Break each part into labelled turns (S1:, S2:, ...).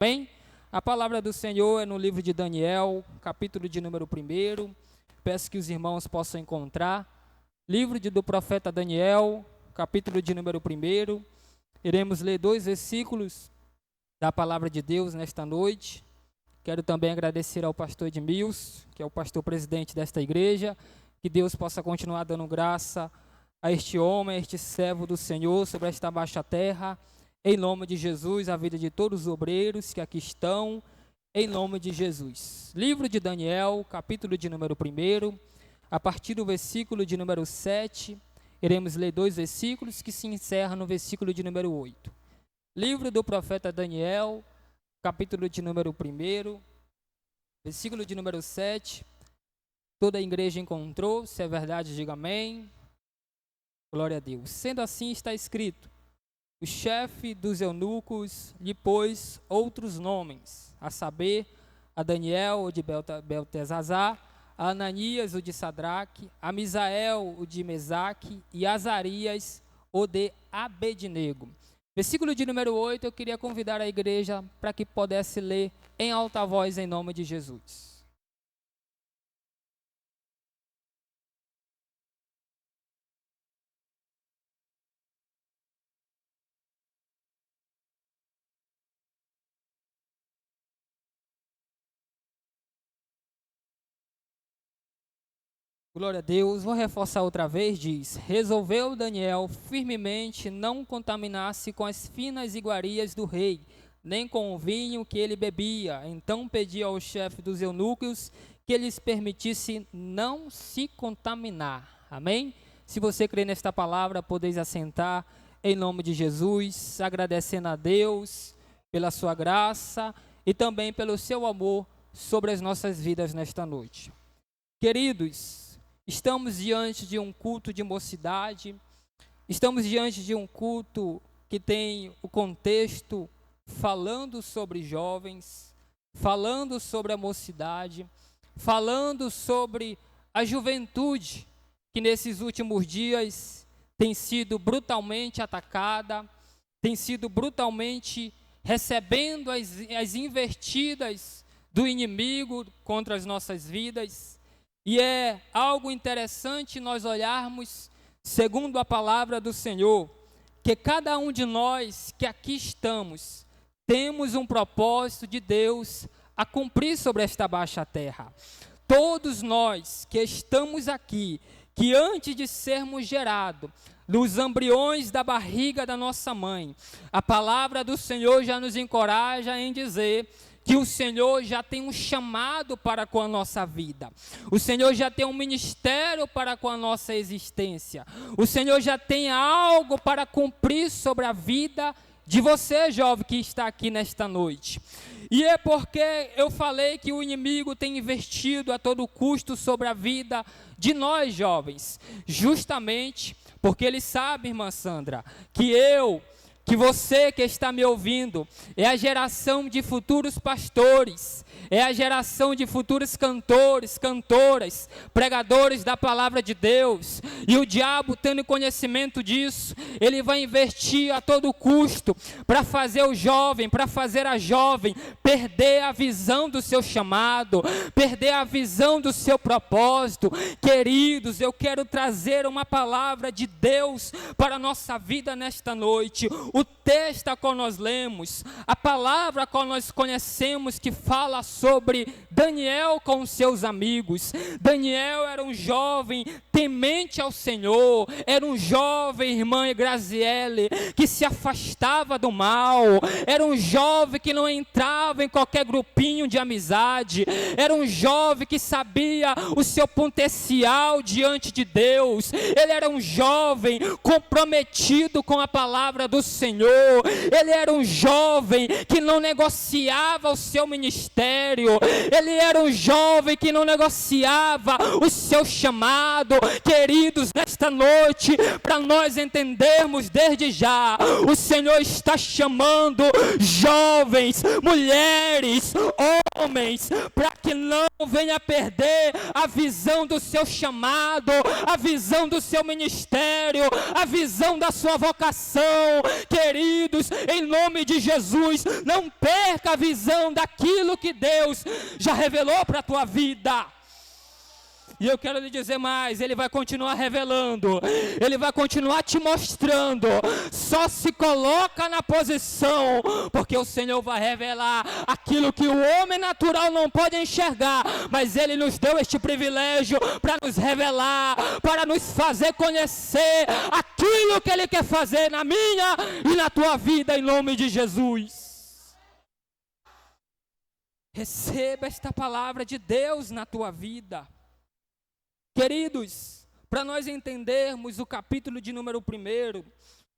S1: Bem, a palavra do Senhor é no livro de Daniel, capítulo de número 1. Peço que os irmãos possam encontrar. Livro do profeta Daniel, capítulo de número 1. Iremos ler 2 versículos da palavra de Deus nesta noite. Quero também agradecer ao pastor Edmilson, que é o pastor presidente desta igreja. Que Deus possa continuar dando graça a este homem, a este servo do Senhor sobre esta baixa terra. Em nome de Jesus, a vida de todos os obreiros que aqui estão, em nome de Jesus. Livro de Daniel, capítulo de número 1, a partir do versículo de número 7, iremos ler 2 versículos que se encerram no versículo de número 8. Livro do profeta Daniel, capítulo de número 1, versículo de número 7. Toda a igreja encontrou, se é verdade, diga amém. Glória a Deus. Sendo assim, está escrito: o chefe dos eunucos lhe pôs outros nomes, a saber, a Daniel, o de Beltesazar, a Ananias, o de Sadraque, a Misael, o de Mesaque, e Azarias, o de Abednego. Versículo de número 8, eu queria convidar a igreja para que pudesse ler em alta voz em nome de Jesus. Glória a Deus. Vou reforçar outra vez, diz: resolveu Daniel firmemente não contaminar-se com as finas iguarias do rei, nem com o vinho que ele bebia. Então pediu ao chefe dos eunucos que lhes permitisse não se contaminar. Amém? Se você crê nesta palavra, podeis assentar em nome de Jesus, agradecendo a Deus pela sua graça e também pelo seu amor sobre as nossas vidas nesta noite. Queridos, estamos diante de um culto de mocidade, estamos diante de um culto que tem o contexto falando sobre jovens, falando sobre a mocidade, falando sobre a juventude que nesses últimos dias tem sido brutalmente atacada, tem sido brutalmente recebendo as investidas do inimigo contra as nossas vidas. E é algo interessante nós olharmos, segundo a palavra do Senhor, que cada um de nós que aqui estamos, temos um propósito de Deus a cumprir sobre esta baixa terra. Todos nós que estamos aqui, que antes de sermos gerados, nos embriões da barriga da nossa mãe, a palavra do Senhor já nos encoraja em dizer que o Senhor já tem um chamado para com a nossa vida. O Senhor já tem um ministério para com a nossa existência. O Senhor já tem algo para cumprir sobre a vida de você, jovem, que está aqui nesta noite. E é porque eu falei que o inimigo tem investido a todo custo sobre a vida de nós, jovens. Justamente porque ele sabe, irmã Sandra, que você que está me ouvindo, é a geração de futuros pastores, é a geração de futuros cantores, cantoras, pregadores da palavra de Deus, e o diabo, tendo conhecimento disso, ele vai investir a todo custo para fazer o jovem, para fazer a jovem perder a visão do seu chamado, perder a visão do seu propósito. Queridos, eu quero trazer uma palavra de Deus para a nossa vida nesta noite. O texto a qual nós lemos, a palavra a qual nós conhecemos, que fala sobre Daniel com os seus amigos. Daniel era um jovem temente ao Senhor, era um jovem, irmã Graziele, que se afastava do mal, era um jovem que não entrava em qualquer grupinho de amizade, era um jovem que sabia o seu potencial diante de Deus, ele era um jovem comprometido com a palavra do Senhor, ele era um jovem que não negociava o seu ministério, ele Ele era um jovem que não negociava o seu chamado. Queridos, nesta noite, para nós entendermos desde já, o Senhor está chamando jovens, mulheres, homens, para que não venha perder a visão do seu chamado, a visão do seu ministério, a visão da sua vocação. Queridos, em nome de Jesus, não perca a visão daquilo que Deus já revelou para a tua vida. E eu quero lhe dizer mais, Ele vai continuar revelando, Ele vai continuar te mostrando. Só se coloca na posição, porque o Senhor vai revelar aquilo que o homem natural não pode enxergar, mas Ele nos deu este privilégio para nos revelar, para nos fazer conhecer aquilo que Ele quer fazer na minha e na tua vida, em nome de Jesus. Receba esta palavra de Deus na tua vida. Queridos, para nós entendermos o capítulo de número 1,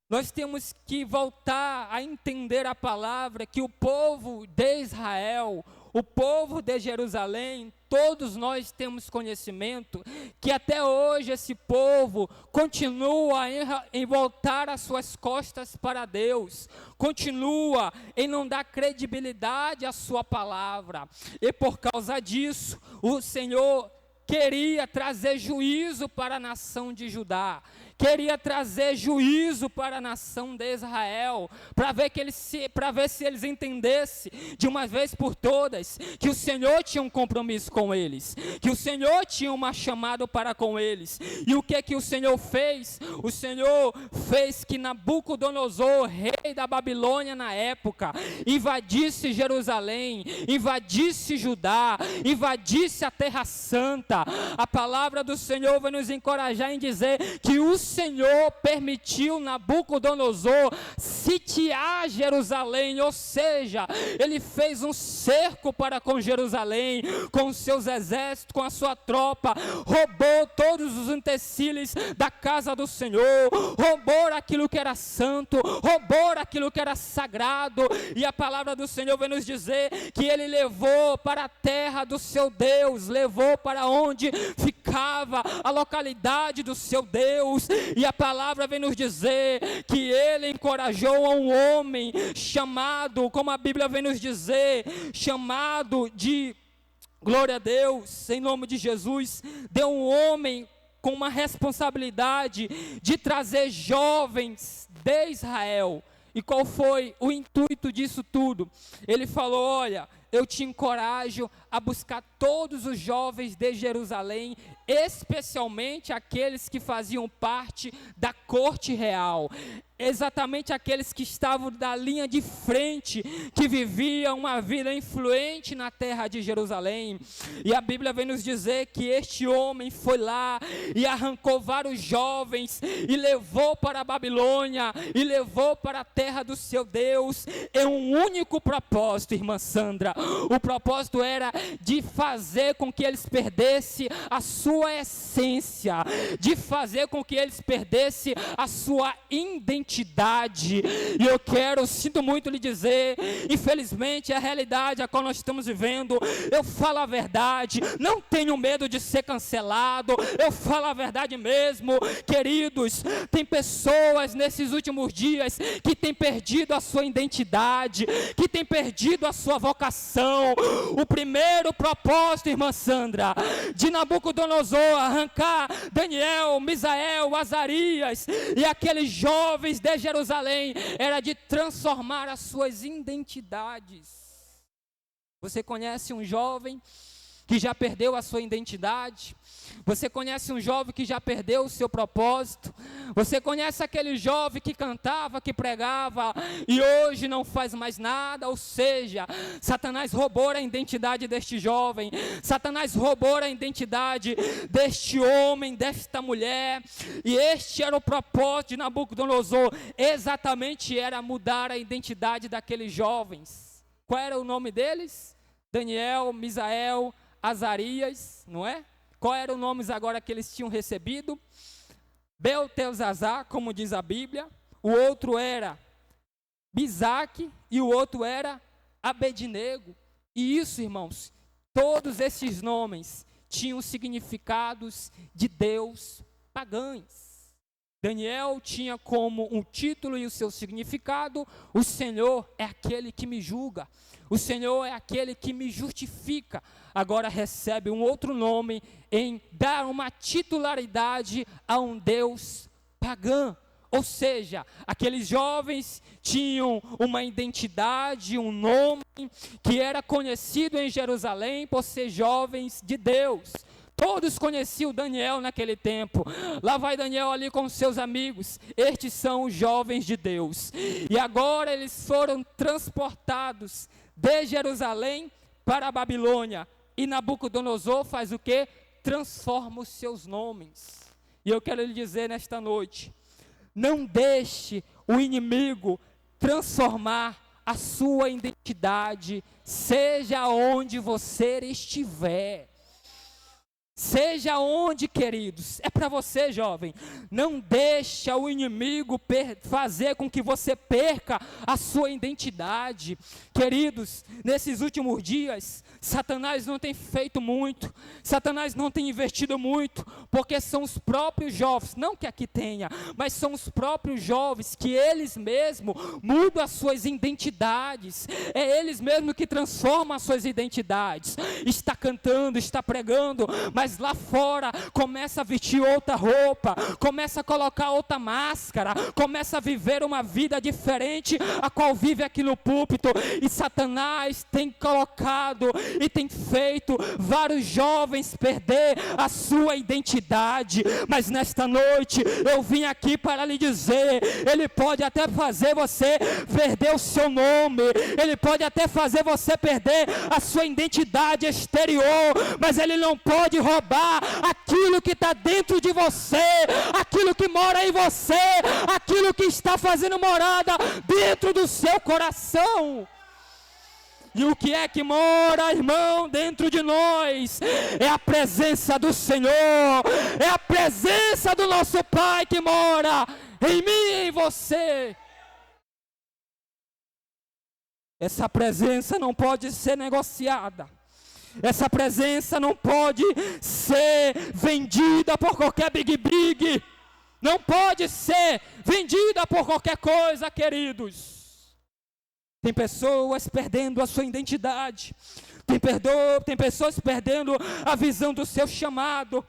S1: nós temos que voltar a entender a palavra que o povo de Israel, o povo de Jerusalém, todos nós temos conhecimento que até hoje esse povo continua em voltar as suas costas para Deus, continua em não dar credibilidade à sua palavra, e por causa disso o Senhor queria trazer juízo para a nação de Judá, queria trazer juízo para a nação de Israel, para ver se eles entendessem de uma vez por todas que o Senhor tinha um compromisso com eles, que o Senhor tinha uma chamada para com eles. E o que o Senhor fez? O Senhor fez que Nabucodonosor, rei da Babilônia na época, invadisse Jerusalém, invadisse Judá, invadisse a Terra Santa. A palavra do Senhor vai nos encorajar em dizer que o Senhor permitiu Nabucodonosor sitiar Jerusalém, ou seja, ele fez um cerco para com Jerusalém, com os seus exércitos, com a sua tropa, roubou todos os utensílios da casa do Senhor, roubou aquilo que era santo, roubou aquilo que era sagrado, e a palavra do Senhor vai nos dizer que ele levou para a terra do seu Deus, levou para onde ficava a localidade do seu Deus, e a palavra vem nos dizer que ele encorajou a um homem chamado, como a Bíblia vem nos dizer, chamado de, glória a Deus, em nome de Jesus, deu um homem com uma responsabilidade de trazer jovens de Israel. E qual foi o intuito disso tudo? Ele falou: olha, eu te encorajo a buscar todos os jovens de Jerusalém, especialmente aqueles que faziam parte da corte real, exatamente aqueles que estavam da linha de frente, que viviam uma vida influente na terra de Jerusalém. E a Bíblia vem nos dizer que este homem foi lá e arrancou vários jovens e levou para a Babilônia e levou para a terra do seu Deus, em um único propósito, irmã Sandra. O propósito era de fazer com que eles perdessem a sua essência, de fazer com que eles perdessem a sua identidade. E eu sinto muito lhe dizer, infelizmente a realidade a qual nós estamos vivendo, eu falo a verdade, não tenho medo de ser cancelado, eu falo a verdade mesmo. Queridos, tem pessoas nesses últimos dias que têm perdido a sua identidade, que têm perdido a sua vocação. O primeiro propósito, irmã Sandra, de Nabucodonosor arrancar Daniel, Misael, Azarias e aqueles jovens de Jerusalém era de transformar as suas identidades. Você conhece um jovem que já perdeu a sua identidade? Você conhece um jovem que já perdeu o seu propósito? Você conhece aquele jovem que cantava, que pregava e hoje não faz mais nada? Ou seja, Satanás roubou a identidade deste jovem, Satanás roubou a identidade deste homem, desta mulher, e este era o propósito de Nabucodonosor, exatamente era mudar a identidade daqueles jovens. Qual era o nome deles? Daniel, Misael, Azarias, não é? Qual eram os nomes agora que eles tinham recebido? Beltesazar, como diz a Bíblia. O outro era Bisaque e o outro era Abednego. E isso, irmãos, Todos esses nomes tinham significados de Deus pagãos. Daniel tinha como um título e o seu significado: o Senhor é aquele que me julga, o Senhor é aquele que me justifica. Agora recebe um outro nome em dar uma titularidade a um Deus pagão. Ou seja, aqueles jovens tinham uma identidade, um nome que era conhecido em Jerusalém por ser jovens de Deus. Todos conheciam Daniel naquele tempo. Lá vai Daniel ali com seus amigos. Estes são os jovens de Deus. E agora eles foram transportados de Jerusalém para a Babilônia. E Nabucodonosor faz o quê? Transforma os seus nomes. E eu quero lhe dizer nesta noite: não deixe o inimigo transformar a sua identidade, seja onde você estiver. Seja onde, queridos, é para você, jovem. Não deixa o inimigo fazer com que você perca a sua identidade. Queridos, nesses últimos dias, Satanás não tem feito muito, Satanás não tem investido muito, porque são os próprios jovens, não que aqui tenha, mas são os próprios jovens que eles mesmos mudam as suas identidades. É eles mesmos que transformam as suas identidades. Está cantando, está pregando, mas lá fora começa a vestir outra roupa, começa a colocar outra máscara, começa a viver uma vida diferente a qual vive aqui no púlpito. E Satanás tem colocado e tem feito vários jovens perder a sua identidade. Mas nesta noite eu vim aqui para lhe dizer: ele pode até fazer você perder o seu nome, ele pode até fazer você perder a sua identidade exterior, mas ele não pode roubar aquilo que está dentro de você, aquilo que mora em você, aquilo que está fazendo morada dentro do seu coração. E o que é que mora, irmão, dentro de nós? É a presença do Senhor, é a presença do nosso Pai que mora em mim e em você. Essa presença não pode ser negociada. Essa presença não pode ser vendida por qualquer big. Não pode ser vendida por qualquer coisa, queridos. Tem pessoas perdendo a sua identidade. Tem pessoas perdendo a visão do seu chamado,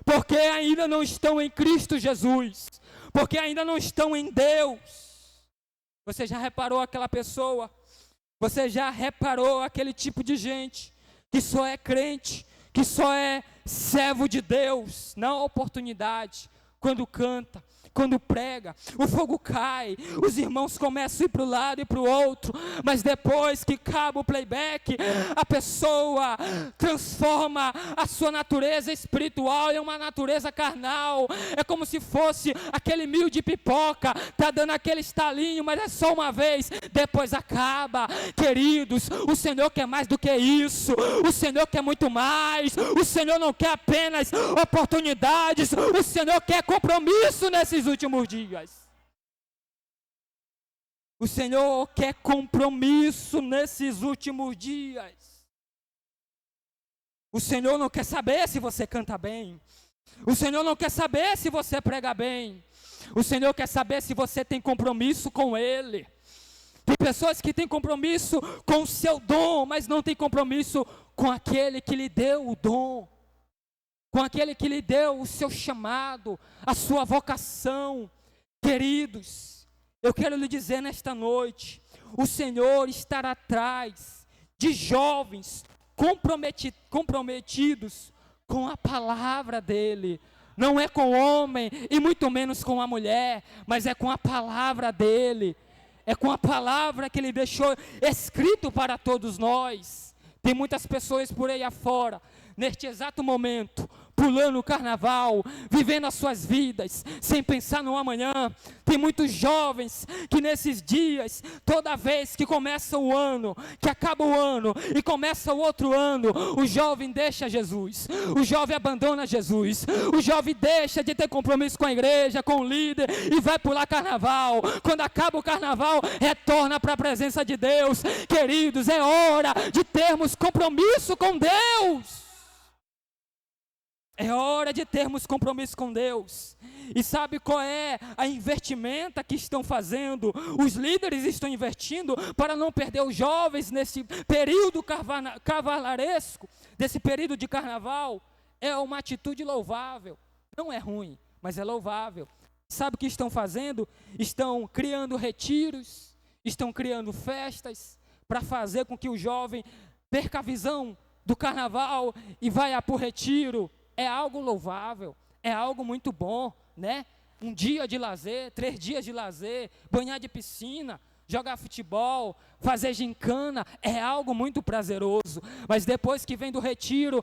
S1: porque ainda não estão em Cristo Jesus, porque ainda não estão em Deus. Você já reparou aquela pessoa? Você já reparou aquele tipo de gente que só é crente, que só é servo de Deus na oportunidade, quando canta, quando prega, o fogo cai, os irmãos começam a ir para um lado e para o outro, mas depois que acaba o playback, a pessoa transforma a sua natureza espiritual em uma natureza carnal. É como se fosse aquele milho de pipoca, está dando aquele estalinho, mas é só uma vez, depois acaba. Queridos, o Senhor quer mais do que isso, o Senhor quer muito mais, o Senhor não quer apenas oportunidades, o Senhor quer compromisso nesses últimos dias. O Senhor quer compromisso nesses últimos dias. O Senhor não quer saber se você canta bem. O Senhor não quer saber se você prega bem. O Senhor quer saber se você tem compromisso com Ele. Tem pessoas que têm compromisso com o seu dom, mas não tem compromisso com aquele que lhe deu o dom, com aquele que lhe deu o seu chamado, a sua vocação. Queridos, eu quero lhe dizer nesta noite, o Senhor estará atrás de jovens comprometidos com a palavra dEle. Não é com o homem e muito menos com a mulher, mas é com a palavra dEle. É com a palavra que Ele deixou escrito para todos nós. Tem muitas pessoas por aí afora, neste exato momento, pulando o carnaval, vivendo as suas vidas, sem pensar no amanhã. Tem muitos jovens que nesses dias, toda vez que começa o ano, que acaba o ano e começa o outro ano, o jovem deixa Jesus, o jovem abandona Jesus, o jovem deixa de ter compromisso com a igreja, com o líder e vai pular carnaval. Quando acaba o carnaval, retorna para a presença de Deus. Queridos, é hora de termos compromisso com Deus. É hora de termos compromisso com Deus. E sabe qual é a investimenta que estão fazendo? Os líderes estão investindo para não perder os jovens nesse período carnavalaresco, desse período de carnaval. É uma atitude louvável. Não é ruim, mas é louvável. Sabe o que estão fazendo? Estão criando retiros, estão criando festas para fazer com que o jovem perca a visão do carnaval e vá para o retiro. É algo louvável, é algo muito bom, né? Um dia de lazer, 3 dias de lazer, banhar de piscina, jogar futebol, fazer gincana, é algo muito prazeroso. Mas depois que vem do retiro,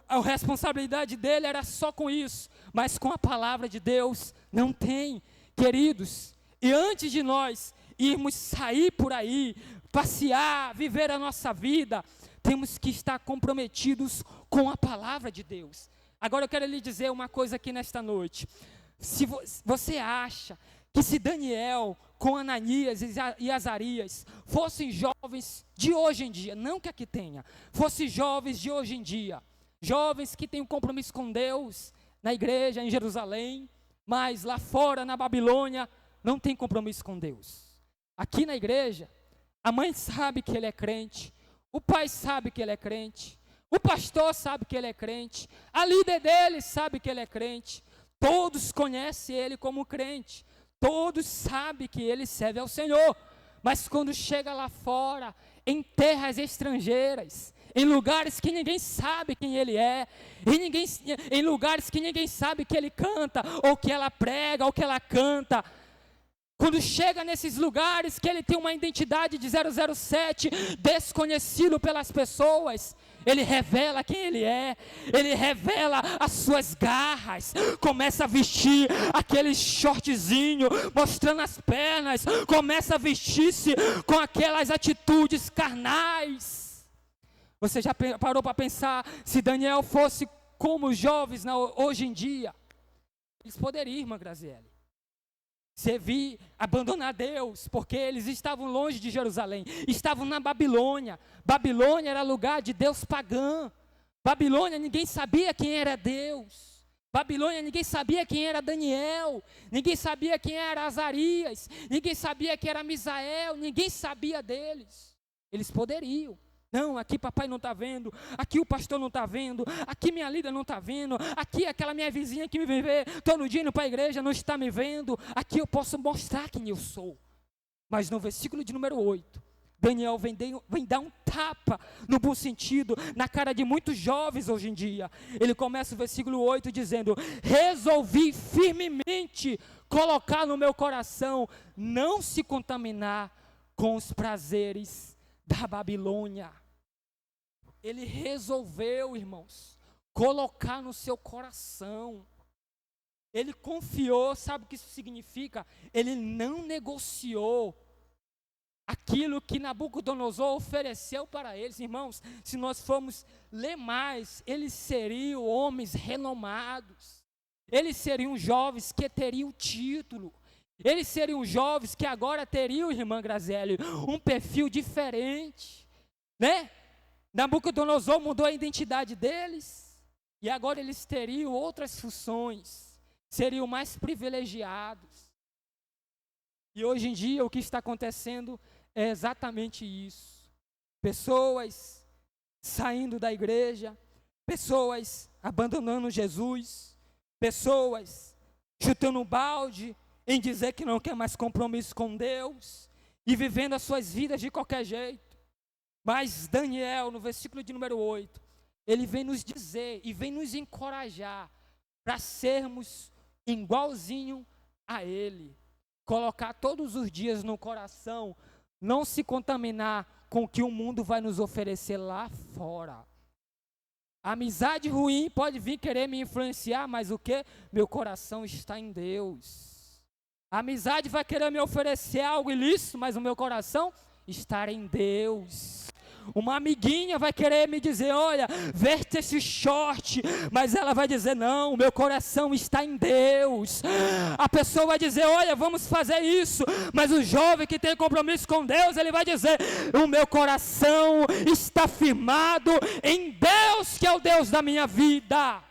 S1: a responsabilidade dele era só com isso, mas com a palavra de Deus não tem, queridos. E antes de nós irmos sair por aí, passear, viver a nossa vida, temos que estar comprometidos com a palavra de Deus. Agora eu quero lhe dizer uma coisa aqui nesta noite. Se você acha que se Daniel com Ananias e Azarias fossem jovens de hoje em dia, não que aqui tenha, fossem jovens de hoje em dia, jovens que têm um compromisso com Deus, na igreja, em Jerusalém, mas lá fora, na Babilônia, não tem compromisso com Deus. Aqui na igreja, a mãe sabe que ele é crente, o pai sabe que ele é crente, o pastor sabe que ele é crente, a líder dele sabe que ele é crente, todos conhecem ele como crente, todos sabem que ele serve ao Senhor, mas quando chega lá fora, em terras estrangeiras, em lugares que ninguém sabe quem ele é, em lugares que ninguém sabe que ele canta, ou que ela prega, ou que ela canta, quando chega nesses lugares que ele tem uma identidade de 007, desconhecido pelas pessoas, ele revela quem ele é, ele revela as suas garras, começa a vestir aquele shortzinho, mostrando as pernas, começa a vestir-se com aquelas atitudes carnais. Você já parou para pensar, se Daniel fosse como os jovens hoje em dia, eles poderiam, irmã Graziele, servir, abandonar Deus, porque eles estavam longe de Jerusalém, estavam na Babilônia. Babilônia era lugar de Deus pagã. Babilônia ninguém sabia quem era Deus. Babilônia ninguém sabia quem era Daniel, ninguém sabia quem era Azarias, ninguém sabia quem era Misael, ninguém sabia deles. Eles poderiam. Não, aqui papai não está vendo, aqui o pastor não está vendo, aqui minha líder não está vendo, aqui aquela minha vizinha que me vê todo dia indo para a igreja não está me vendo, aqui eu posso mostrar quem eu sou. Mas no versículo de número 8, Daniel vem dar um tapa, no bom sentido, na cara de muitos jovens hoje em dia. Ele começa o versículo 8 dizendo: resolvi firmemente colocar no meu coração não se contaminar com os prazeres da Babilônia. Ele resolveu, irmãos, colocar no seu coração. Ele confiou, sabe o que isso significa? Ele não negociou aquilo que Nabucodonosor ofereceu para eles. Irmãos, se nós formos ler mais, eles seriam homens renomados, eles seriam jovens que teriam título, eles seriam jovens que agora teriam, irmã Graziele, um perfil diferente, né? Nabucodonosor mudou a identidade deles, e agora eles teriam outras funções, seriam mais privilegiados. E hoje em dia o que está acontecendo é exatamente isso. Pessoas saindo da igreja, pessoas abandonando Jesus, pessoas chutando um balde em dizer que não quer mais compromisso com Deus e vivendo as suas vidas de qualquer jeito. Mas Daniel, no versículo de número 8, ele vem nos dizer e vem nos encorajar para sermos igualzinho a ele. Colocar todos os dias no coração, não se contaminar com o que o mundo vai nos oferecer lá fora. A amizade ruim pode vir querer me influenciar, mas o quê? Meu coração está em Deus. A amizade vai querer me oferecer algo ilícito, mas o meu coração está em Deus. Uma amiguinha vai querer me dizer, olha, veste esse short, mas ela vai dizer, não, o meu coração está em Deus. A pessoa vai dizer, olha, vamos fazer isso, mas o jovem que tem compromisso com Deus, ele vai dizer, o meu coração está firmado em Deus, que é o Deus da minha vida.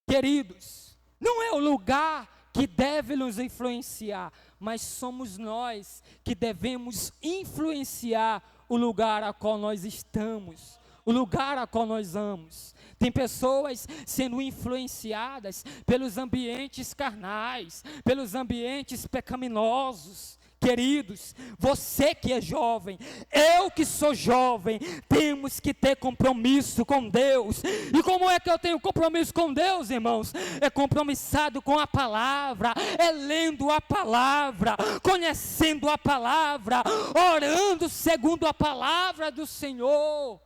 S1: Queridos, não é o lugar que deve nos influenciar, mas somos nós que devemos influenciar o lugar a qual nós estamos, o lugar a qual nós vamos. Tem pessoas sendo influenciadas pelos ambientes carnais, pelos ambientes pecaminosos. Queridos, você que é jovem, eu que sou jovem, temos que ter compromisso com Deus. E como é que eu tenho compromisso com Deus, irmãos? É compromissado com a palavra, é lendo a palavra, conhecendo a palavra, orando segundo a palavra do Senhor.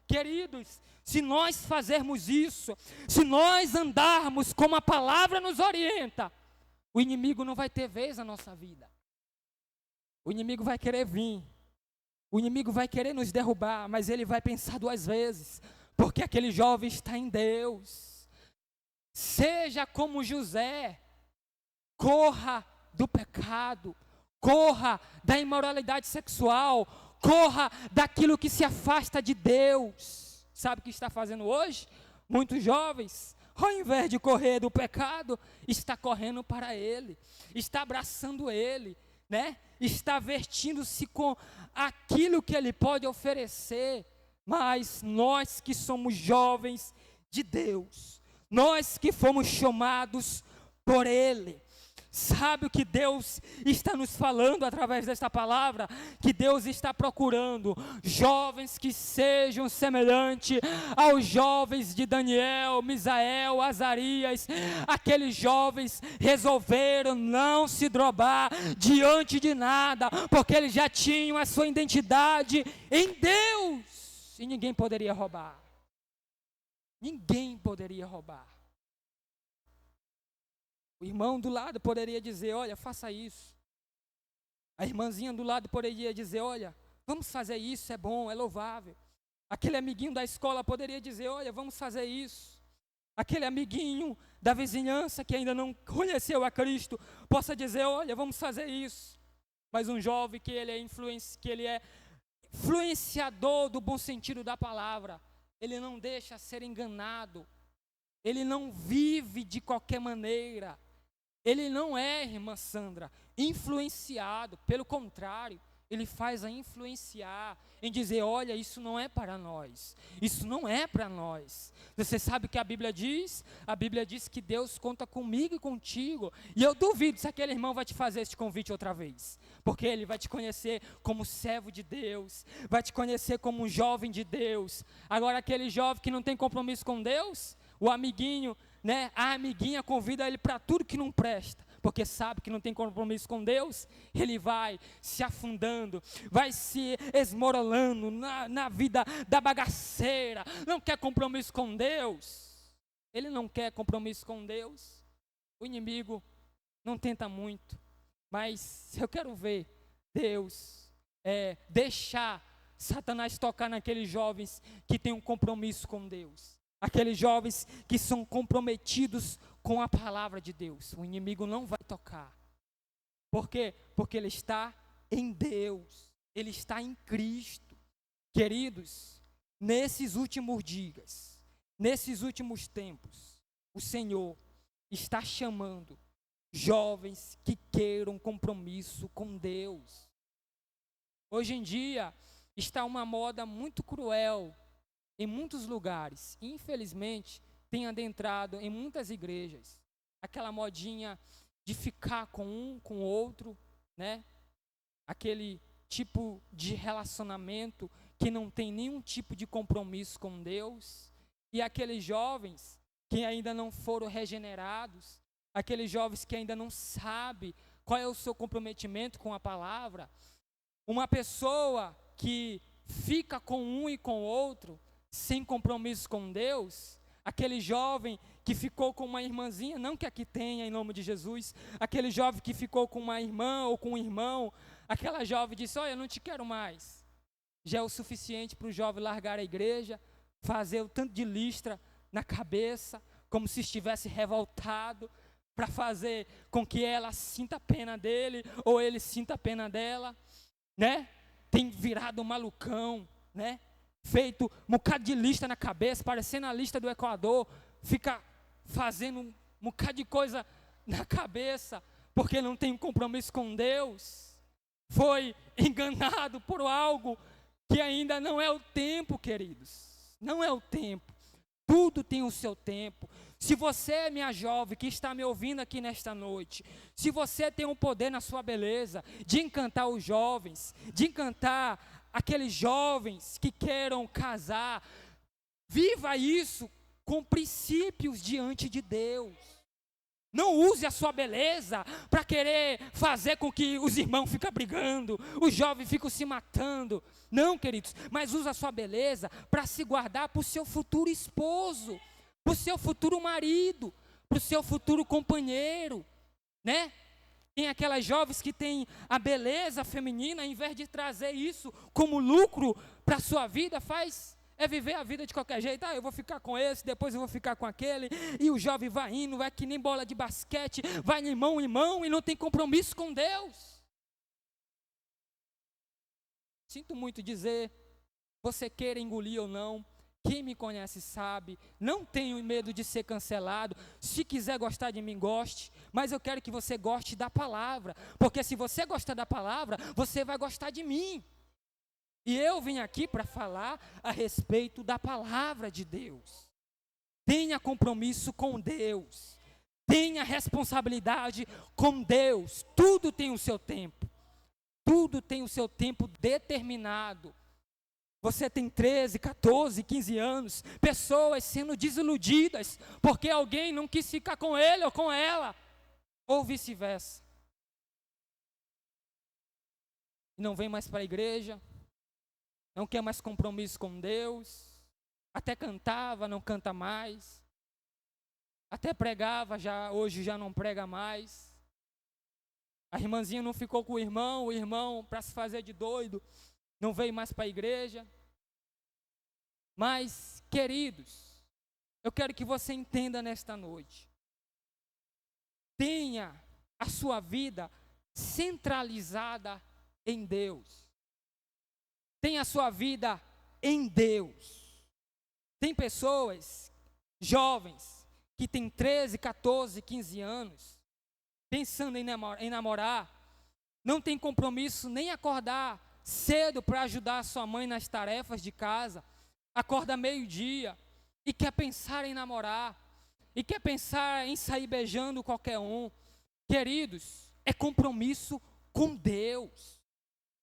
S1: Queridos, se nós fazermos isso, se nós andarmos como a palavra nos orienta, o inimigo não vai ter vez na nossa vida. O inimigo vai querer vir, o inimigo vai querer nos derrubar, mas ele vai pensar duas vezes, porque aquele jovem está em Deus. Seja como José, corra do pecado, corra da imoralidade sexual, corra daquilo que se afasta de Deus. Sabe o que está fazendo hoje? Muitos jovens, ao invés de correr do pecado, está correndo para Ele, está abraçando Ele, né? Está vestindo-se com aquilo que Ele pode oferecer. Mas nós que somos jovens de Deus, nós que fomos chamados por Ele, sabe o que Deus está nos falando através desta palavra? Que Deus está procurando jovens que sejam semelhantes aos jovens de Daniel, Misael, Azarias. Aqueles jovens resolveram não se drobar diante de nada, porque eles já tinham a sua identidade em Deus, e ninguém poderia roubar. Ninguém poderia roubar. O irmão do lado poderia dizer, olha, faça isso. A irmãzinha do lado poderia dizer, olha, vamos fazer isso, é bom, é louvável. Aquele amiguinho da escola poderia dizer, olha, vamos fazer isso. Aquele amiguinho da vizinhança que ainda não conheceu a Cristo, possa dizer, olha, vamos fazer isso. Mas um jovem que ele é influenciador do bom sentido da palavra, ele não deixa ser enganado. Ele não vive de qualquer maneira. Ele não é, irmã Sandra, influenciado. Pelo contrário, ele faz a influenciar em dizer, olha, isso não é para nós. Isso não é para nós. Você sabe o que a Bíblia diz? A Bíblia diz que Deus conta comigo e contigo. E eu duvido se aquele irmão vai te fazer este convite outra vez. Porque ele vai te conhecer como servo de Deus. Vai te conhecer como um jovem de Deus. Agora aquele jovem que não tem compromisso com Deus, o amiguinho, né? A amiguinha convida ele para tudo que não presta, porque sabe que não tem compromisso com Deus. Ele vai se afundando, vai se esmorolando na vida da bagaceira, não quer compromisso com Deus. Ele não quer compromisso com Deus. O inimigo não tenta muito, mas eu quero ver Deus deixar Satanás tocar naqueles jovens que têm um compromisso com Deus. Aqueles jovens que são comprometidos com a palavra de Deus. O inimigo não vai tocar. Por quê? Porque ele está em Deus. Ele está em Cristo. Queridos, nesses últimos dias, nesses últimos tempos, o Senhor está chamando jovens que queiram compromisso com Deus. Hoje em dia, está uma moda muito cruel em muitos lugares, infelizmente, tem adentrado em muitas igrejas, aquela modinha de ficar com um, com o outro, né? Aquele tipo de relacionamento que não tem nenhum tipo de compromisso com Deus, e aqueles jovens que ainda não foram regenerados, aqueles jovens que ainda não sabem qual é o seu comprometimento com a palavra. Uma pessoa que fica com um e com o outro, sem compromisso com Deus, aquele jovem que ficou com uma irmãzinha, não que aqui tenha em nome de Jesus, aquele jovem que ficou com uma irmã ou com um irmão, aquela jovem disse, olha, eu não te quero mais. Já é o suficiente para o jovem largar a igreja, fazer o tanto de listra na cabeça, como se estivesse revoltado, para fazer com que ela sinta a pena dele, ou ele sinta a pena dela, né? Tem virado um malucão, né? Feito um bocado de lista na cabeça, parecendo a lista do Equador, fica fazendo um bocado de coisa na cabeça, porque não tem um compromisso com Deus, foi enganado por algo que ainda não é o tempo, queridos, não é o tempo, tudo tem o seu tempo. Se você, minha jovem, que está me ouvindo aqui nesta noite, se você tem um poder na sua beleza, de encantar os jovens, de encantar aqueles jovens que queiram casar, viva isso com princípios diante de Deus. Não use a sua beleza para querer fazer com que os irmãos fiquem brigando, os jovens ficam se matando. Não, queridos, mas use a sua beleza para se guardar para o seu futuro esposo, para o seu futuro marido, para o seu futuro companheiro, né? Tem aquelas jovens que têm a beleza feminina, ao invés de trazer isso como lucro para a sua vida, é viver a vida de qualquer jeito. Eu vou ficar com esse, depois eu vou ficar com aquele, e o jovem vai indo, vai que nem bola de basquete, vai de mão em mão e não tem compromisso com Deus. Sinto muito dizer, você queira engolir ou não, quem me conhece sabe, não tenho medo de ser cancelado, se quiser gostar de mim, goste, mas eu quero que você goste da palavra, porque se você gostar da palavra, você vai gostar de mim. E eu vim aqui para falar a respeito da palavra de Deus. Tenha compromisso com Deus, tenha responsabilidade com Deus, tudo tem o seu tempo, tudo tem o seu tempo determinado. Você tem 13, 14, 15 anos, pessoas sendo desiludidas, porque alguém não quis ficar com ele ou com ela, ou vice-versa. Não vem mais para a igreja, não quer mais compromisso com Deus, até cantava, não canta mais, até pregava, hoje já não prega mais. A irmãzinha não ficou com o irmão para se fazer de doido, não veio mais para a igreja. Mas, queridos, eu quero que você entenda nesta noite, tenha a sua vida centralizada em Deus. Tenha a sua vida em Deus. Tem pessoas, jovens, que têm 13, 14, 15 anos, pensando em namorar, não tem compromisso nem acordar cedo para ajudar a sua mãe nas tarefas de casa, acorda meio-dia e quer pensar em namorar, e quer pensar em sair beijando qualquer um. Queridos, é compromisso com Deus.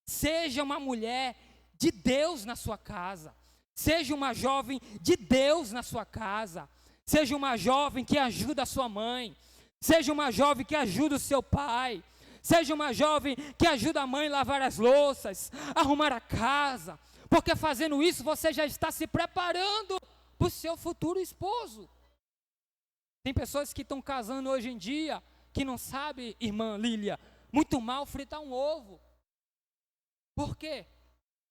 S1: Seja uma mulher de Deus na sua casa, seja uma jovem de Deus na sua casa, seja uma jovem que ajuda a sua mãe, seja uma jovem que ajuda o seu pai, seja uma jovem que ajuda a mãe a lavar as louças, arrumar a casa, porque fazendo isso você já está se preparando para o seu futuro esposo. Tem pessoas que estão casando hoje em dia, que não sabem, irmã Lília, muito mal fritar um ovo. Por quê?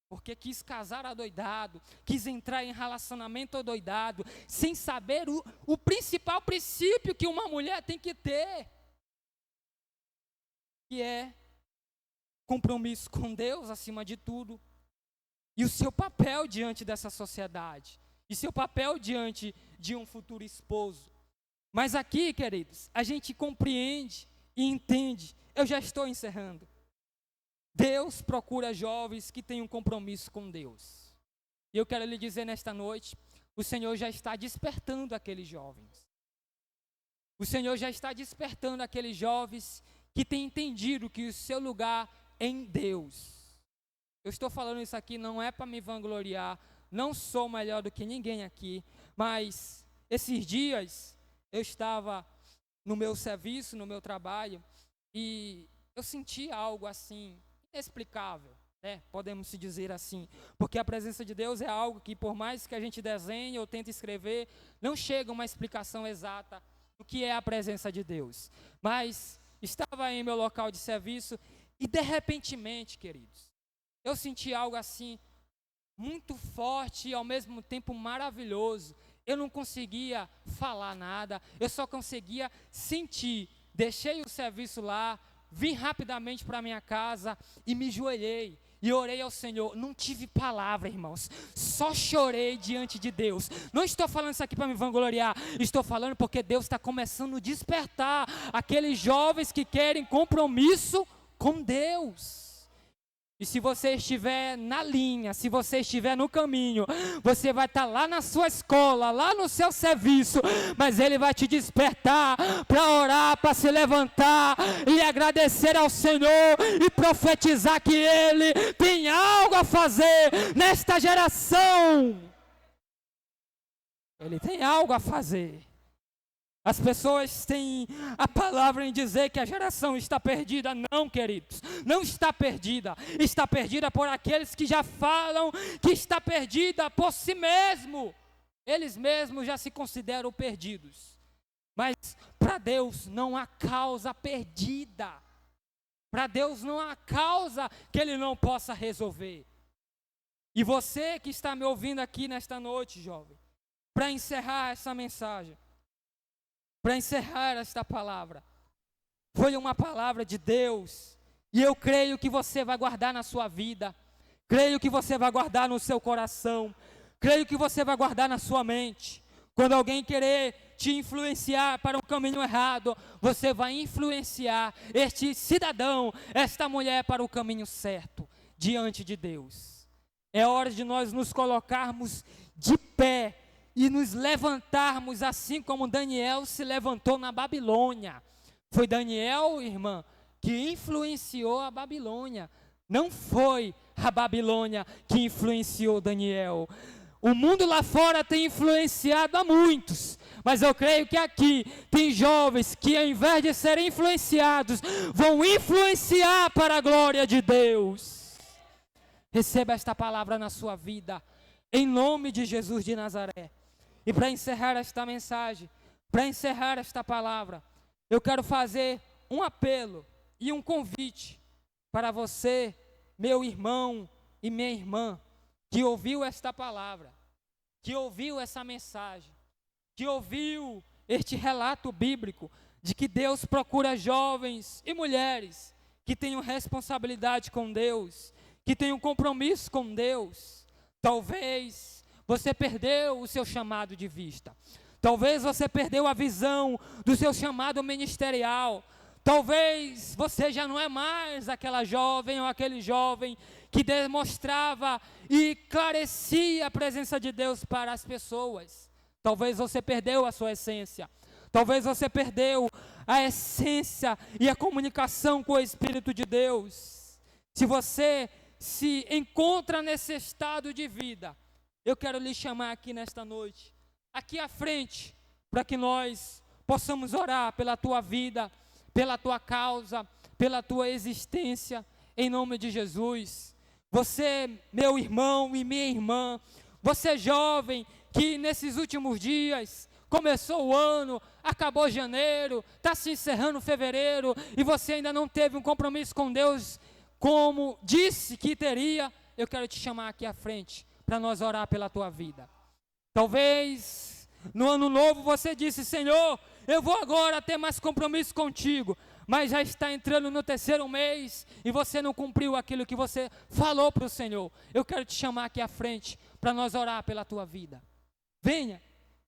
S1: Porque quis casar adoidado, quis entrar em relacionamento adoidado, sem saber o principal princípio que uma mulher tem que ter, que é compromisso com Deus acima de tudo, e o seu papel diante dessa sociedade, e seu papel diante de um futuro esposo. Mas aqui, queridos, a gente compreende e entende, eu já estou encerrando. Deus procura jovens que tenham um compromisso com Deus. E eu quero lhe dizer nesta noite, o Senhor já está despertando aqueles jovens. O Senhor já está despertando aqueles jovens que têm entendido que o seu lugar é em Deus. Eu estou falando isso aqui não é para me vangloriar, não sou melhor do que ninguém aqui, mas esses dias eu estava no meu serviço, no meu trabalho, e eu senti algo assim, inexplicável. Podemos se dizer assim, porque a presença de Deus é algo que, por mais que a gente desenhe ou tente escrever, não chega uma explicação exata do que é a presença de Deus. Mas estava em meu local de serviço e, de repentemente, queridos, eu senti algo assim, muito forte e ao mesmo tempo maravilhoso. Eu não conseguia falar nada, eu só conseguia sentir. Deixei o serviço lá, vim rapidamente para minha casa e me joelhei e orei ao Senhor. Não tive palavra, irmãos, só chorei diante de Deus. Não estou falando isso aqui para me vangloriar, estou falando porque Deus está começando a despertar aqueles jovens que querem compromisso com Deus. E se você estiver na linha, se você estiver no caminho, você vai estar lá na sua escola, lá no seu serviço, mas Ele vai te despertar para orar, para se levantar e agradecer ao Senhor e profetizar que Ele tem algo a fazer nesta geração. Ele tem algo a fazer. As pessoas têm a palavra em dizer que a geração está perdida. Não, queridos, não está perdida. Está perdida por aqueles que já falam que está perdida por si mesmo. Eles mesmos já se consideram perdidos. Mas para Deus não há causa perdida. Para Deus não há causa que Ele não possa resolver. E você que está me ouvindo aqui nesta noite, jovem, para encerrar essa mensagem, para encerrar esta palavra, foi uma palavra de Deus, e eu creio que você vai guardar na sua vida, creio que você vai guardar no seu coração, creio que você vai guardar na sua mente. Quando alguém querer te influenciar para um caminho errado, você vai influenciar este cidadão, esta mulher para o caminho certo, diante de Deus. É hora de nós nos colocarmos de pé e nos levantarmos assim como Daniel se levantou na Babilônia. Foi Daniel, irmã, que influenciou a Babilônia. Não foi a Babilônia que influenciou Daniel. O mundo lá fora tem influenciado a muitos, mas eu creio que aqui tem jovens que, ao invés de serem influenciados, vão influenciar para a glória de Deus. Receba esta palavra na sua vida, em nome de Jesus de Nazaré. E para encerrar esta mensagem, para encerrar esta palavra, eu quero fazer um apelo e um convite para você, meu irmão e minha irmã, que ouviu esta palavra, que ouviu essa mensagem, que ouviu este relato bíblico de que Deus procura jovens e mulheres que tenham responsabilidade com Deus, que tenham compromisso com Deus. Talvez você perdeu o seu chamado de vista. Talvez você perdeu a visão do seu chamado ministerial. Talvez você já não é mais aquela jovem ou aquele jovem que demonstrava e esclarecia a presença de Deus para as pessoas. Talvez você perdeu a sua essência. Talvez você perdeu a essência e a comunicação com o Espírito de Deus. Se você se encontra nesse estado de vida, eu quero lhe chamar aqui nesta noite, aqui à frente, para que nós possamos orar pela tua vida, pela tua causa, pela tua existência, em nome de Jesus. Você, meu irmão e minha irmã, você jovem que nesses últimos dias começou o ano, acabou janeiro, está se encerrando fevereiro e você ainda não teve um compromisso com Deus como disse que teria, eu quero te chamar aqui à frente para nós orar pela tua vida. Talvez no ano novo você disse: Senhor, eu vou agora ter mais compromisso contigo, mas já está entrando no terceiro mês e você não cumpriu aquilo que você falou para o Senhor. Eu quero te chamar aqui à frente para nós orar pela tua vida. Venha,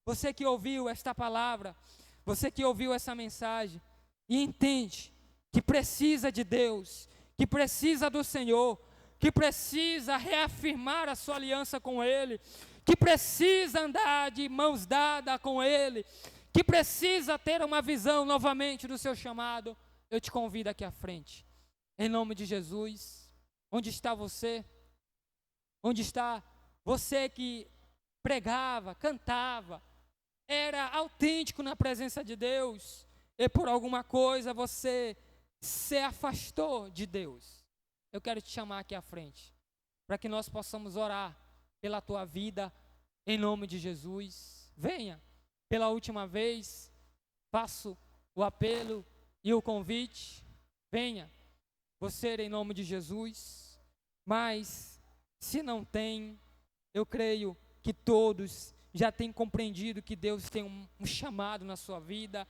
S1: você que ouviu esta palavra, você que ouviu essa mensagem e entende que precisa de Deus, que precisa do Senhor, que precisa reafirmar a sua aliança com Ele, que precisa andar de mãos dadas com Ele, que precisa ter uma visão novamente do seu chamado, eu te convido aqui à frente, em nome de Jesus. Onde está você? Onde está você que pregava, cantava, era autêntico na presença de Deus, e por alguma coisa você se afastou de Deus? eu quero te chamar aqui à frente, para que nós possamos orar pela tua vida, em nome de Jesus. Venha, pela última vez, faço o apelo e o convite, venha, você em nome de Jesus. Mas, se não tem, eu creio que todos já têm compreendido que Deus tem um chamado na sua vida,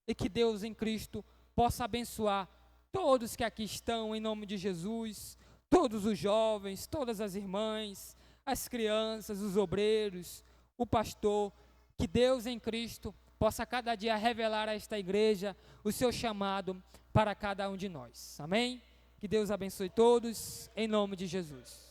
S1: e que Deus em Cristo possa abençoar todos que aqui estão em nome de Jesus, todos os jovens, todas as irmãs, as crianças, os obreiros, o pastor, que Deus em Cristo possa cada dia revelar a esta igreja o seu chamado para cada um de nós. Amém? Que Deus abençoe todos, em nome de Jesus.